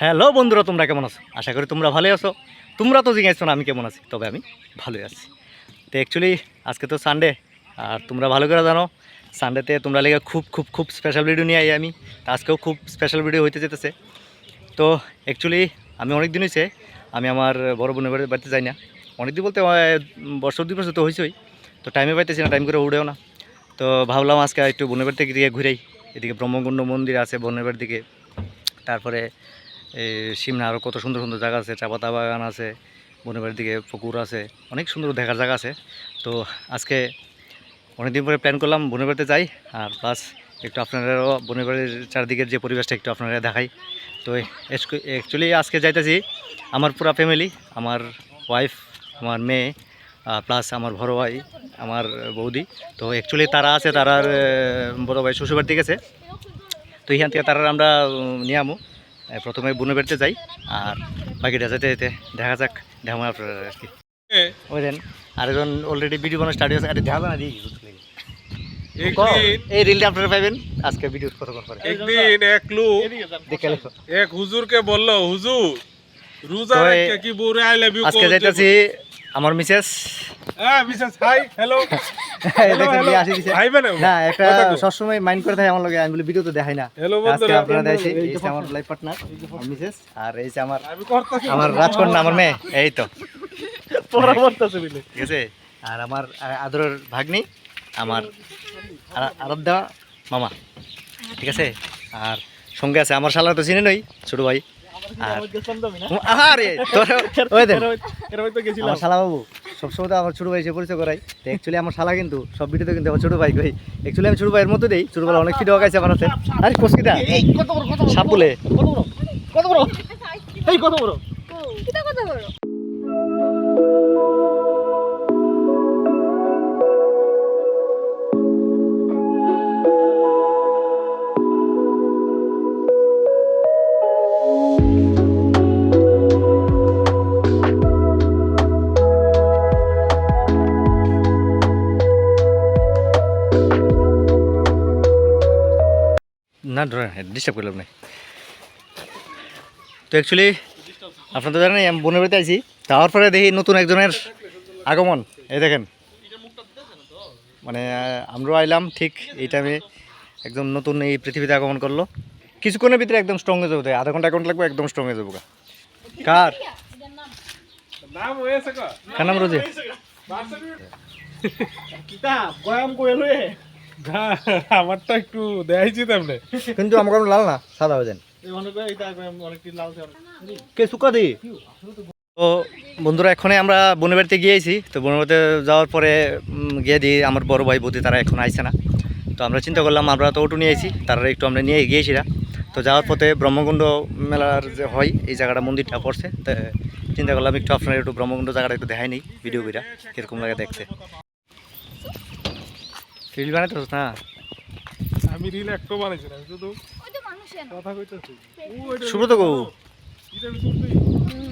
Hello বন্ধুরা, তোমরা কেমন আছো? আশা করি তোমরা ভালোই আছো। তোমরা তো জিজ্ঞাসছো না আমি কেমন আছি, তবে আমি ভালোই আছি। তো অ্যাকচুয়ালি আজকে তো সানডে, আর তোমরা ভালো করে জানো সানডেতে তোমরা লেগে খুব খুব খুব স্পেশাল ভিডিও নিয়ে আই আমি। আজকেও খুব স্পেশাল ভিডিও হইতে যেতেছে। তো অ্যাকচুয়ালি আমি অনেক দিন হয়েছে আমি আমার বড় বোনের বাড়িতে যাই না। অনেক দিন বলতে বছর 2 বছর তো হয়েছেই, তো টাইমে পাইতেছি না, টাইম করে উঠেও না। তো ভাবলাম আজকে একটু বোনের বাড়ি থেকে দিকে ঘুরেই। এদিকে ব্রহ্মকুণ্ড মন্দির আছে বোনের বাড়ির দিকে, তারপরে এই সিমনা আরও কত সুন্দর সুন্দর জায়গা আছে, চা পাতা বাগান আছে, বোনের বাড়ির দিকে পুকুর আছে, অনেক সুন্দর দেখার জায়গা আছে। তো আজকে অনেকদিন পরে প্ল্যান করলাম বোনের বাড়িতে যাই, আর প্লাস একটু আপনারাও বোনের বাড়ির চারদিকের যে পরিবেশটা একটু আপনারা দেখাই। তো অ্যাকচুয়ালি আজকে যাইতেছি আমার পুরো ফ্যামিলি, আমার ওয়াইফ, আমার মেয়ে, প্লাস আমার বড় ভাই, আমার বৌদি। তো অ্যাকচুয়ালি তারা আছে, তারার বড় ভাই শ্বশুরবাড়ি গেছে। তো এখান থেকে তারা আমরা নিয়ে আমো। প্রথমে বোনের বাড়িতে যাই, আর বাকিটা যেতে যেতে দেখা যাক, দেখাবো আপনারা আর কি। বুঝলেন, আরেকজন অলরেডি ভিডিও বানানো স্টার্ট হয়েছে। আরে দেখা না দিই এই রিলটা আপনারা পাইবেন আজকে ভিডিও কতক্ষণ পরে। একদিন এক লোক এক হুজুরকে বললো, হুজুর রোজা রেখে কি বউরে আই লাভ ইউ আজকে যাইতাছি আমার মিসেস। হ্যাঁ মিসেস, হাই হ্যালো না, একটা সবসময় মাইন্ড করে থাকে আমার লগে, আমি বলি ভিডিও তো দেখাই না। আজকে আপনারা দেখাইছি, এই যে আমার লাইফ পার্টনার মিসেস, আর এই যে আমার রাজকন্যা, আমার মেয়ে, এই তো ঠিক আছে। আর আমার আদরের ভাগ্নি, আমার আরাধ্যা মামা, ঠিক আছে। আর সঙ্গে আছে আমার শালা, তো চিনে নই, ছোট ভাই। আমার শালা বাবু সবসময় তো আমার ছোট ভাই এসে পরিচয় করাই। তো অ্যাকচুয়ালি আমার শালা কিন্তু সব ভিডিওতে কিন্তু আমার ছোট ভাই কই। অ্যাকচুয়ালি আমি ছোট ভাইয়ের মতো দেই, ছোটবেলা অনেক ভিডিও গাইছে আমার হাতে। আরে কসকিটা সাপ বলে কত বড় এই কত বড় কিটা কত বড়। না ধরেন ডিস্টার্ব করলাম না। তো অ্যাকচুয়ালি আপনারা তো জানেন আমি বোনের বাড়িতে আইছি, যাওয়ার পরে দেখি নতুন একজনের আগমন। এই দেখেন, মানে আমরাও আইলাম ঠিক এই টাইমে, একদম নতুন এই পৃথিবীতে আগমন করলো। কিছুক্ষণের ভিতরে একদম স্ট্রং হয়ে যাবো, আধা ঘন্টা লাগবে, একদম স্ট্রং হয়ে যাবো। কার নাম রোজে আমারটা একটু দেখাইছি তেমনি, কিন্তু আমার লাল না, সাদা হয়ে যান। তো বন্ধুরা, এখনই আমরা বোনের বাড়িতে গিয়েছি। তো বোনের বাড়িতে যাওয়ার পরে গিয়ে দিই আমার বড় ভাই বৌদি, তারা এখন আইছে না। তো আমরা চিন্তা করলাম, আমরা তো অটো নিয়ে আইছি, তারা একটু আমরা নিয়ে গিয়েছিলাম। তো যাওয়ার পথে ব্রহ্মকুণ্ড মেলার যে হয় এই জায়গাটা, মন্দিরটা পড়ছে। তো চিন্তা করলাম একটু আপনার একটু ব্রহ্মকুণ্ড জায়গাটা একটু দেখাই নেই, ভিডিও কইরা কীরকম লাগে দেখতে। রিল বানাইতে না, আমি রিল একটু বানাইছি না, শুধু কথা কইতেছি। সুব্রত গো,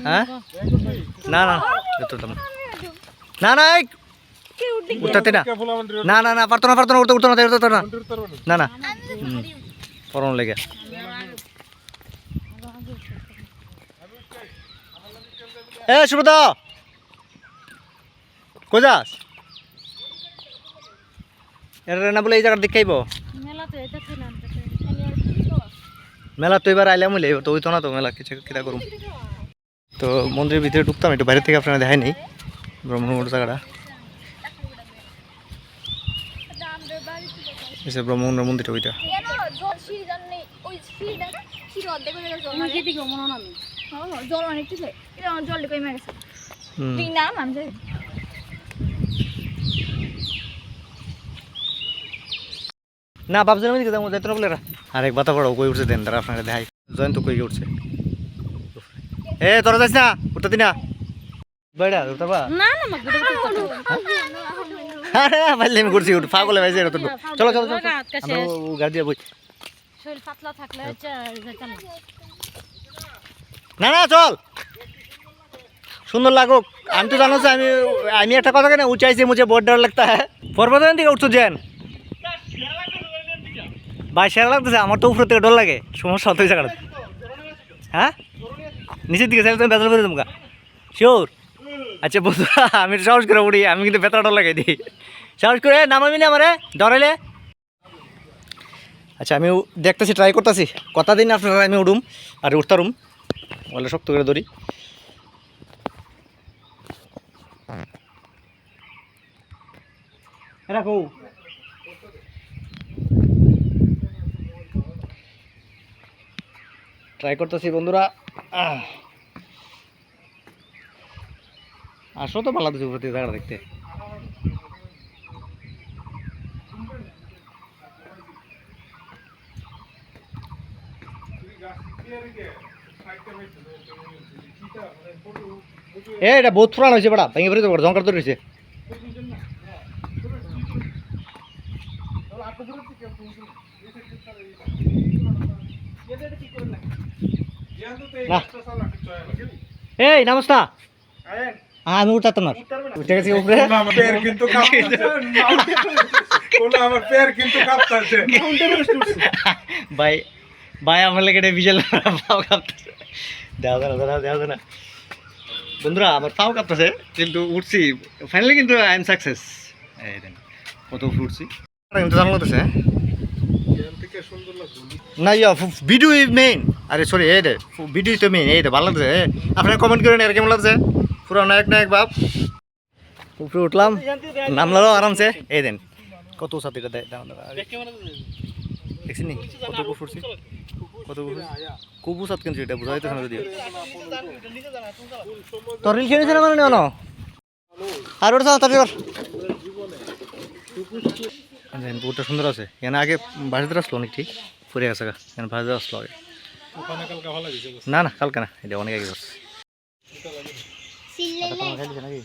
হ্যাঁ না না না না উঠতে না না না না পারতো না পারতো না, উঠতো না উঠতো না না না পড়ানো লেগে। এ সুব্রত কোজাস এর না বলে এই জায়গাটা দেখাইব মেলা। তো এবার আইলাম হইলে তো হইতো না, তো মেলা কিছু কিতা করুম। তো মন্দিরের ভিতরে ঢুকতাম, একটু বাইরে থেকে আপনারা দেখাই নেই ব্রহ্মকুণ্ড জায়গাটা। ব্রহ্মকুণ্ড মন্দিরটা ওইটা। না ভাবছিলাম এদিকে যাবো, যাইতো না বলে আরেক বাতা পড়াও কই উঠছে, দেন তারা আপনারা দেখাই জয়ন্ত কই উঠছে। এ তোরা যাস না, উঠতে দিনা বাইরা উঠতাবা আরে ভাইলে আমি করছি, উঠ পাগলে ভাইছে। চলো চলো চলো আমরা গাড়ি দিয়ে বই। না না চল, সুন্দর লাগুক। আমি তো জানো যে আমি একটা কথা কেন উঁচাইছি, মুঝে বহুত ডর লাগতা হ্যাঁ। পর্বত দিকে উঠছো যেন ভাই, সেরা লাগতেছে আমার তো উপর থেকে ডর লাগে, সমস্যা হতো এই জায়গাটা। হ্যাঁ নিচের দিকে চাইলে তুমি বেতন করে দেবো শিওর? আচ্ছা বন্ধুরা আমি সাহস করে উড়ি, আমি কিন্তু বেতনটা লাগাই দিই। সাহস করে নামাবি না আমারে ডরাইলে। আচ্ছা আমি দেখতেছি, ট্রাই করতেছি, কথা দিন আপনারা আমি উঠুম আর উঠতারুম, বলে শক্ত করে ধরি। রাখো ট্রাই করতেছি বন্ধুরা। আসো তো পাল্লা দিচ্ছি উপর থেকে জায়গা দেখতে। এটা বহুত পুরান হয়েছে বেড়া, ভেঙে ফেলে তো জঙ্কার তো রয়েছে। এই নমস্কার, আমি উঠতাম না, উঠে গেছি উপরে। ভাই ভাই আমার লেগে এটা বিশাল পাও কাঁপতেছে, দেওয়া না বন্ধুরা, আমার পাও কাঁপতেছে কিন্তু উঠছি ফাইনালি, কিন্তু আই এম সাকসেস। এই দেন কত উঠছি কিন্তু জানা লাগতেছে না, ইয়া ভিডিও মেইন। আরে সরি এই রে ভিডিও তো মেইন, এই রে ভালো লাগছে। আপনারা কমেন্ট করেন আর কেমন লাগছে। পুরো নায়ক নায়ক বাপ, উপরে উঠলাম নামলাম আরামসে। এই দেন কত সাথীটা দেয় দেখছি নি, কত ফুটছি, কত কুবু সাত কিন্তু এটা বোঝা যাইতেছে না যদিও। তোর রিল খেয়েছে না মানে না আর ওটা তারপর পুকুরটা সুন্দর আছে। এখানে আগে বাড়িতে আসলো অনেক, ঠিক ফুরে গেছে এখানে বাড়িতে আসলো আগে। না না কালকে না, এটা অনেক আগে আসছে নাকি।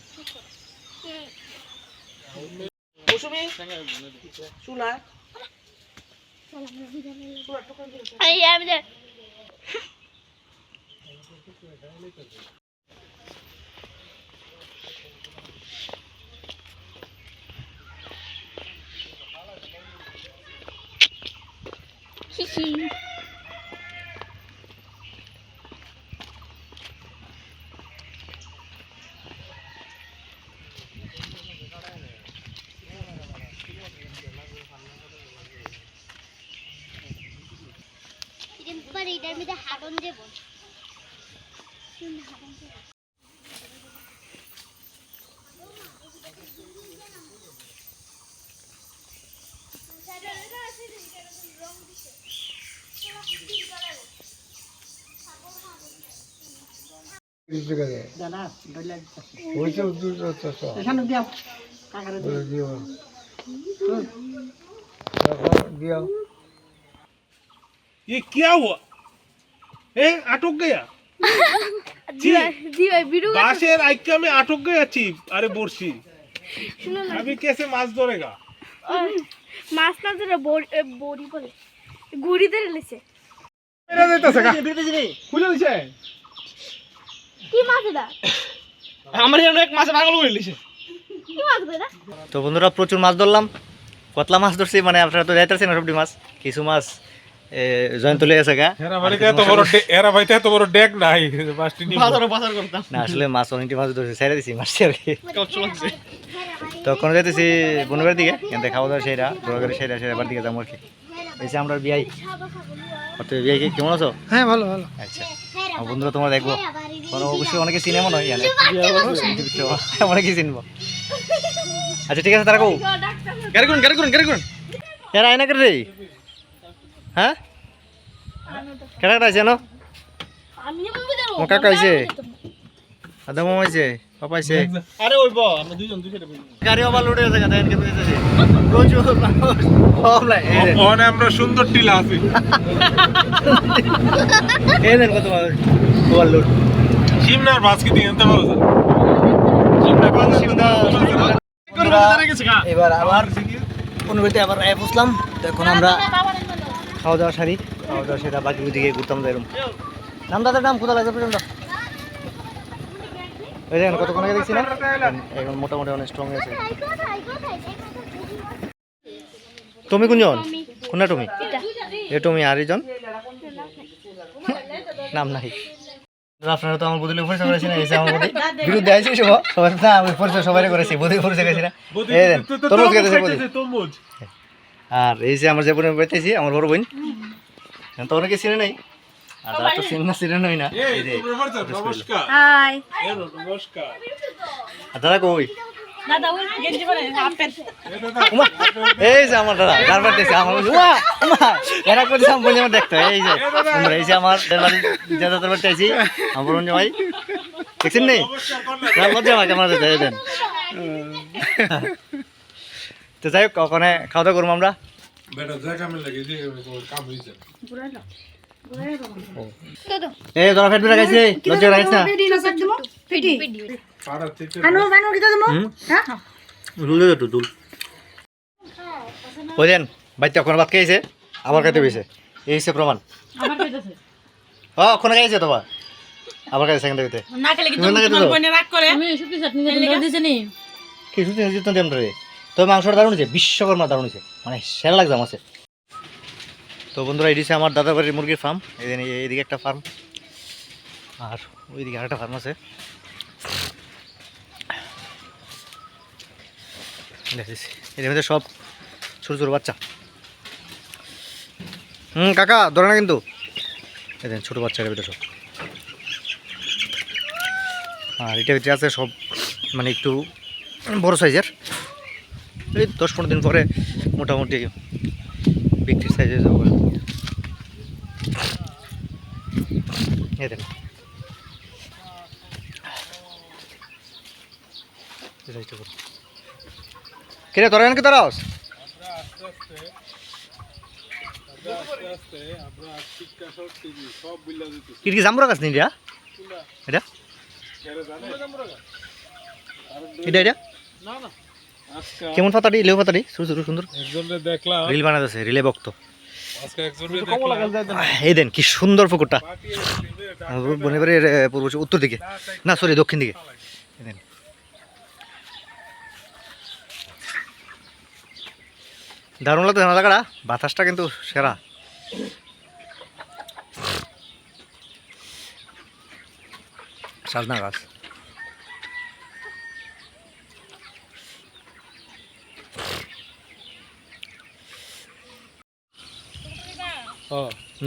এটার মধ্যে হাঁটন দেব। ये क्या हुआ? আটক গয়া বাঁশের আইকা में আটক गया চিপ। আরে বর্ষি अभी कैसे माछ धरेगा? মাছ না ধরে বড়ি বলে গুড়ি ধরে লেছে। মেরা যাইতাছে গা খুলে দিছে। কি মাছ এটা? আমার এখানে এক মাছ পাগল করে লিছে। কি মাছ এটা? তো বন্ধুরা প্রচুর মাছ ধরলাম, কতলা মাছ ধরছি মানে আপনারা তো যাইতেছেন না সবটি মাছ, কিছু মাছ জয়েন তুলে গেছে গা। এরা ভাইতে এত বড় ডেক নাই মাছটি নিয়ে বাজার করতাম না আসলে মাছ অনেকটি মাছ ধরছে, ছেড়ে দিছি মাছটি আর কি। তখন যাইতেছি বনবের দিকে, কিন্তু খাওয়া দাওয়া সেরা ঘোরাঘুরি সেরা বার দিকে যাবো আর কি। এসে আমরা বিয়াই, বিয়াই কেমন আছো? হ্যাঁ ভালো ভালো। আচ্ছা আমার বন্ধুরা তোমরা দেখবো, অবশ্যই অনেকে সিনেমা নয় জানে, অনেকে চিনবো। আচ্ছা ঠিক আছে, তারা কো গাড়ি করুন এরা আয়না করে রে। হ্যাঁ কেটা কেটা আছে না? ও কাকা আইছে, আদা মামা আইছে, পাপা আইছে। আরে ওই বো আমরা দুইজন দুই সাইডে বসে গাড়ি আবার লোড হয়ে গেছে, দেখেন কেমন হইতেছে প্রচুর মানুষ। ওখানে আমরা সুন্দর টিলা আছি। এই দেন কত মানুষ ওভার লোড। সিমনার মাছ কি দিয়ে আনতে পারো? এবার আবার অনুভূতি আবার আয় বসলাম। তো এখন আমরা খাওয়া দাওয়া সারি, খাওয়া দাওয়া সেটা বাকি দিকে ঘুরতাম এরকম। নাম দাদার নাম কোথা লাগবে পর্যন্ত ওই দেখেন কতক্ষণ আগে দেখছি না, এখন মোটামুটি অনেক স্ট্রং আছে। তুমি কোনজন? কোনটা তুমি? এ তুমি আর এইজন নাম নাই। আপনারা তো আমার বদলে পরিচয় করেছেন, এই যে আমার বদি বিরুদ্ধে আইছি সবাই না, আমি পরিচয় সবাই করেছি, বদি পরিচয় করেছি না। এই দেন তরমুজ খেতেছে বদি। তরমুজ আর এই যে আমার যে বোন পাইতেছি, আমার বড় বোন, তো অনেকে চিনে নাই, আর যারা তো চিনে নই না। এই যে নমস্কার। হাই নমস্কার। আর দাদা কই? দাদা ওই গেঞ্জি পরে আপেল উমা, এই যে আমার দাদা গার পাইতেছে, আমার উমা উমা এরা করছে আমি বলি আমার দেখতে। এই যে তোমরা, এই যে আমার দাদা তোর পাইতেছি, আমার বোন জামাই দেখছেন নেই, লজ্জা আমার কেমন আছে এই দেন। তো যাই হোক, ওখানে খাওয়া দাওয়া করবো আমরা। বেটা যা কামে লাগে যে কাম হইছে। বুড়ালো এই ধরা ফেট বেড়ে গেছে, লজ্জা রাখিস না। পাড়া থেকে দুল দে তো দুল। ওই দেন বাচ্চা ওখানে ভাত খেয়েছে, আবার খাইতে পেয়েছে, এই হচ্ছে প্রমাণ। আবার কইতাছে ওখানে খাইছে তোমার, আবার খাইছে সেখান থেকে। না খেলে কি তুমি না খেতে তো? কোনে রাগ করে আমি শুকি চাটনি লেগে দিছি নি কিছু তো দেম ধরে। তো মাংসটা দারুণ হয়েছে, বিশ্বকর্মা দারুণ হয়েছে, মানে সেরা লাগছে আমার। তো বন্ধুরা, এই দিচ্ছে আমার দাদা বাড়ির মুরগির ফার্ম। এইদিকে একটা ফার্ম, আর ওইদিকে আরেকটা ফার্ম আছে। দেখেছি এর মধ্যে সব ছোটো ছোটো বাচ্চা। কাকা ধরে না কিন্তু, এই দেন ছোটো বাচ্চা ভিতরে সব। আর এটা ভিতরে আছে সব মানে একটু বড় সাইজের, এই 10-15 দিন পরে মোটামুটি বিক্রির সাইজে যাবো। এই দেন কিরে তোরা কি তোরা আস্তে আস্তে আমরা শিক্ষা শক্তি সব বিল্লা দিতেছি। কি জামরা গাছ নেই এটা? এটা কেরে জানে এটা এটা না না আজকে কেমন পাতাটি, লেউ পাতাটি ছোটো ছোটো সুন্দর একজনকে দেখলাম, রিল বানাতেছে, রিলে বক্ত। আজকে একজনকে দেখলাম এই দেন কি সুন্দর পুকুরটা, পাটিয়ে দিবে আমার বোনের বাড়ির পূর্ব উত্তর দিকে, না সরি দক্ষিণ দিকে। এই দেন দারুণ লাগতো না জায়গাটা, বাতাসটা কিন্তু সেরা। সাজনা গাছ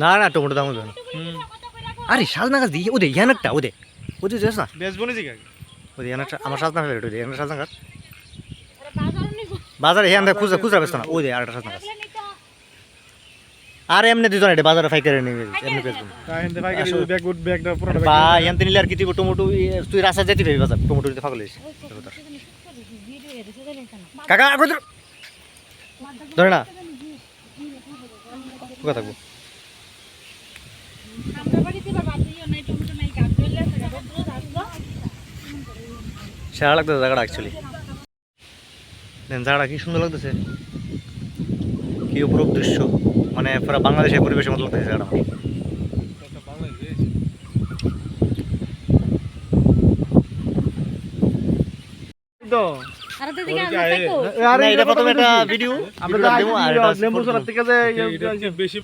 না না টমেটো দাম হবে না। আরে সাজনা গাছ দিয়ে ওদের ইয়ানারটা ওদের ওদের যাস না বেসবনি জিগা ওদের ইয়ানারটা আমার সাজনা ফেভারিট, ওদের ইয়ানার সাজনা গাছ বাজারে হ্যাঁ খুচরা খুচরা বেচতো না, ওই যে আরেকটা সাজনা গাছ। আর এমনি দুজন এটা বাজারে ফাইকারে নিয়ে এমনি বেচবো না। বা এমনি নিলে আর কি দিব টমেটো, তুই রাস্তা যেতে পাবি বাজার, টমেটো দিতে পাগল হয়েছে কাকা কই ধরে না কোথা থাকবো। সেরা লাগতেছে জায়গাটা অ্যাকচুয়ালি, জায়গাটা কি সুন্দর লাগতেছে, কি অপরূপ দৃশ্য, মানে পুরো বাংলাদেশের পরিবেশের মতো লাগতেছে জায়গাটা। এটা প্রথমে একটা ভিডিও বেশি।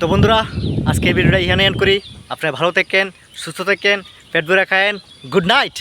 তো বন্ধুরা, আজকে এই ভিডিওটা এখানে এন্ড করি। আপনারা ভালো থাকেন, সুস্থ থাকেন, পেট ভরে খায়েন। Good night.